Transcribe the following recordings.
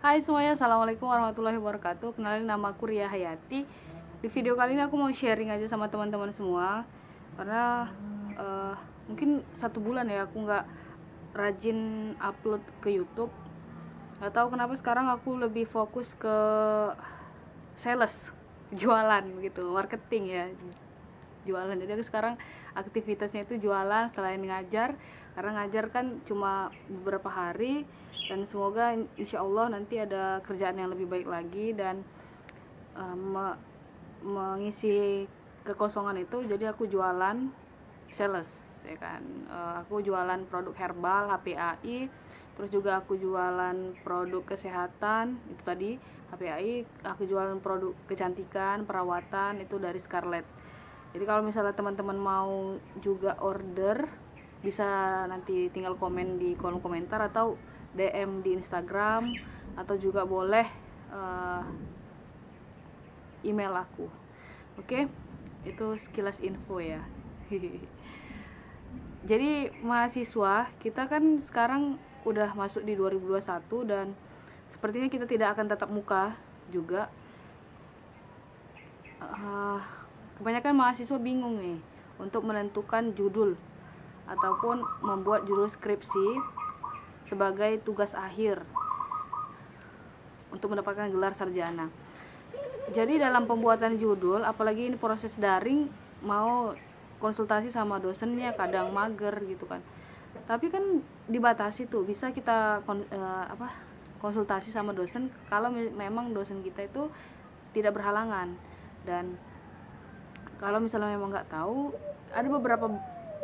Hai semuanya, assalamualaikum warahmatullahi wabarakatuh. Kenalin, nama aku Ria Hayati. Di video kali ini aku mau sharing aja sama teman-teman semua, karena mungkin 1 bulan ya aku nggak rajin upload ke YouTube. Gak tahu kenapa sekarang aku lebih fokus ke sales, jualan gitu, marketing ya, jualan. Jadi aku sekarang aktivitasnya itu jualan selain ngajar, karena ngajar kan cuma beberapa hari, dan semoga insya Allah nanti ada kerjaan yang lebih baik lagi dan mengisi kekosongan itu. Jadi aku jualan sales ya kan. Aku jualan produk herbal HPAI, terus juga aku jualan produk kesehatan itu tadi HPAI, aku jualan produk kecantikan, perawatan itu dari Scarlett. Jadi kalau misalnya teman-teman mau juga order, bisa nanti tinggal komen di kolom komentar atau DM di Instagram, atau juga boleh email aku. Oke, itu sekilas info ya. Jadi mahasiswa kita kan sekarang udah masuk di 2021 dan sepertinya kita tidak akan tatap muka juga. Kebanyakan mahasiswa bingung nih untuk menentukan judul ataupun membuat judul skripsi sebagai tugas akhir untuk mendapatkan gelar sarjana. Jadi dalam pembuatan judul, apalagi ini proses daring, mau konsultasi sama dosennya kadang mager gitu kan. Tapi kan dibatasi tuh, bisa kita konsultasi sama dosen kalau memang dosen kita itu tidak berhalangan. Dan kalau misalnya memang nggak tahu, ada beberapa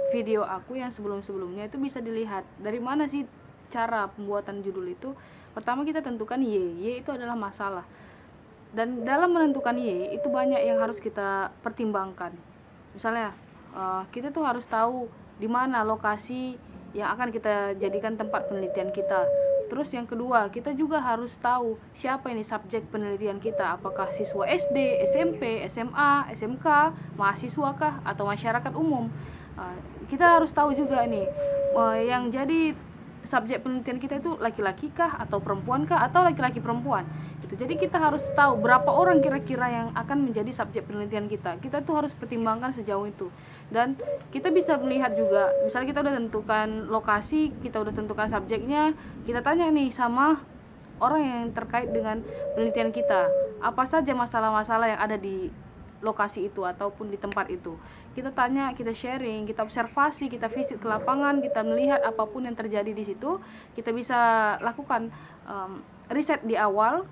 video aku yang sebelum-sebelumnya itu bisa dilihat dari mana sih cara pembuatan judul itu. Pertama kita tentukan Y itu adalah masalah. Dan dalam menentukan Y itu banyak yang harus kita pertimbangkan. Misalnya kita tuh harus tahu di mana lokasi yang akan kita jadikan tempat penelitian kita. Terus yang kedua, kita juga harus tahu siapa ini subjek penelitian kita, apakah siswa SD, SMP, SMA, SMK, mahasiswa kah, atau masyarakat umum. Kita harus tahu juga nih yang jadi subjek penelitian kita itu laki-laki kah, atau perempuan kah, atau laki-laki perempuan gitu. Jadi kita harus tahu berapa orang kira-kira yang akan menjadi subjek penelitian kita. Kita tuh harus pertimbangkan sejauh itu. Dan kita bisa melihat juga, misalnya kita udah tentukan lokasi, kita udah tentukan subjeknya, kita tanya nih sama orang yang terkait dengan penelitian kita, apa saja masalah-masalah yang ada di lokasi itu ataupun di tempat itu. Kita tanya, kita sharing, kita observasi, kita visit ke lapangan, kita melihat apapun yang terjadi di situ. Kita bisa lakukan riset di awal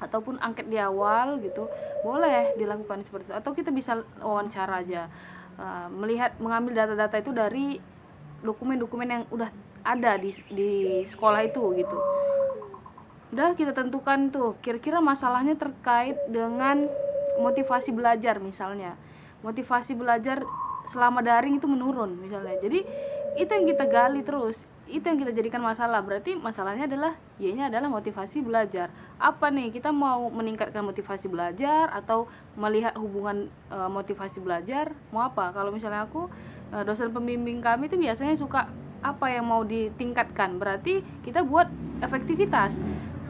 ataupun angket di awal gitu, boleh dilakukan seperti itu. Atau kita bisa wawancara aja, mengambil data-data itu dari dokumen-dokumen yang udah ada di sekolah itu gitu. Udah kita tentukan tuh kira-kira masalahnya terkait dengan motivasi belajar. Misalnya motivasi belajar selama daring itu menurun misalnya. Jadi itu yang kita gali terus, itu yang kita jadikan masalah. Berarti masalahnya adalah Y-nya adalah motivasi belajar. Apa nih, kita mau meningkatkan motivasi belajar atau melihat hubungan motivasi belajar, mau apa? Kalau misalnya aku, dosen pembimbing kami itu biasanya suka apa yang mau ditingkatkan, berarti kita buat efektivitas.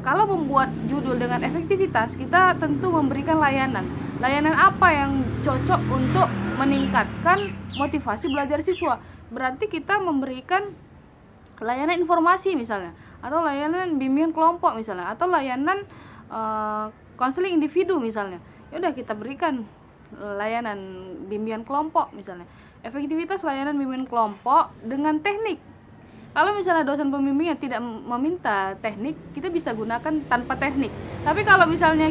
Kalau membuat judul dengan efektivitas, kita tentu memberikan layanan. Layanan apa yang cocok untuk meningkatkan motivasi belajar siswa? Berarti kita memberikan layanan informasi misalnya, atau layanan bimbingan kelompok misalnya, atau layanan konseling individu misalnya. Ya udah kita berikan layanan bimbingan kelompok misalnya. Efektivitas layanan bimbingan kelompok dengan teknik. Kalau misalnya dosen pembimbingnya tidak meminta teknik, kita bisa gunakan tanpa teknik. Tapi kalau misalnya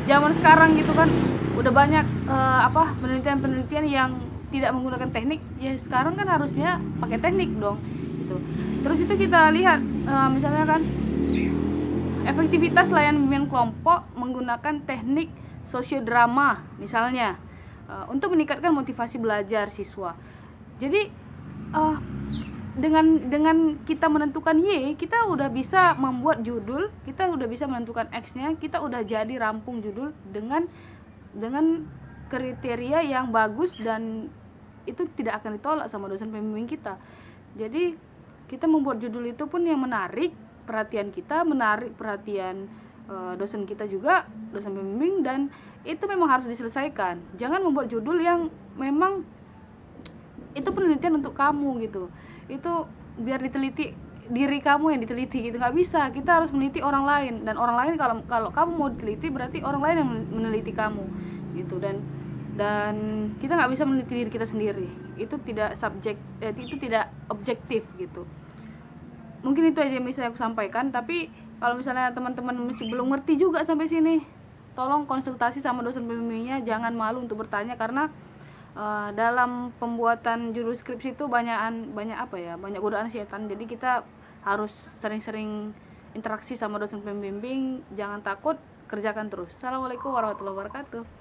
zaman sekarang gitu kan udah banyak penelitian-penelitian yang tidak menggunakan teknik, ya sekarang kan harusnya pakai teknik dong gitu. Terus itu kita lihat misalnya kan efektivitas layanan bimbingan kelompok menggunakan teknik sosiodrama misalnya, untuk meningkatkan motivasi belajar siswa. Jadi dengan kita menentukan Y, kita udah bisa membuat judul, kita udah bisa menentukan X-nya, kita udah jadi rampung judul dengan kriteria yang bagus, dan itu tidak akan ditolak sama dosen pembimbing kita. Jadi kita membuat judul itu pun yang menarik, perhatian kita, menarik perhatian dosen kita juga, dosen pembimbing, dan itu memang harus diselesaikan. Jangan membuat judul yang memang itu penelitian untuk kamu gitu, itu biar diteliti diri kamu yang diteliti gitu. Nggak bisa, kita harus meneliti orang lain, dan orang lain kalau kamu mau diteliti berarti orang lain yang meneliti kamu gitu. Dan kita nggak bisa meneliti diri kita sendiri, itu tidak itu tidak objektif gitu. Mungkin itu aja yang bisa aku sampaikan. Tapi kalau misalnya teman-teman masih belum ngerti juga sampai sini, tolong konsultasi sama dosen pembimbingnya. Jangan malu untuk bertanya, karena dalam pembuatan judul skripsi itu banyak godaan setan. Jadi kita harus sering-sering interaksi sama dosen pembimbing. Jangan takut, kerjakan terus. Assalamualaikum warahmatullahi wabarakatuh.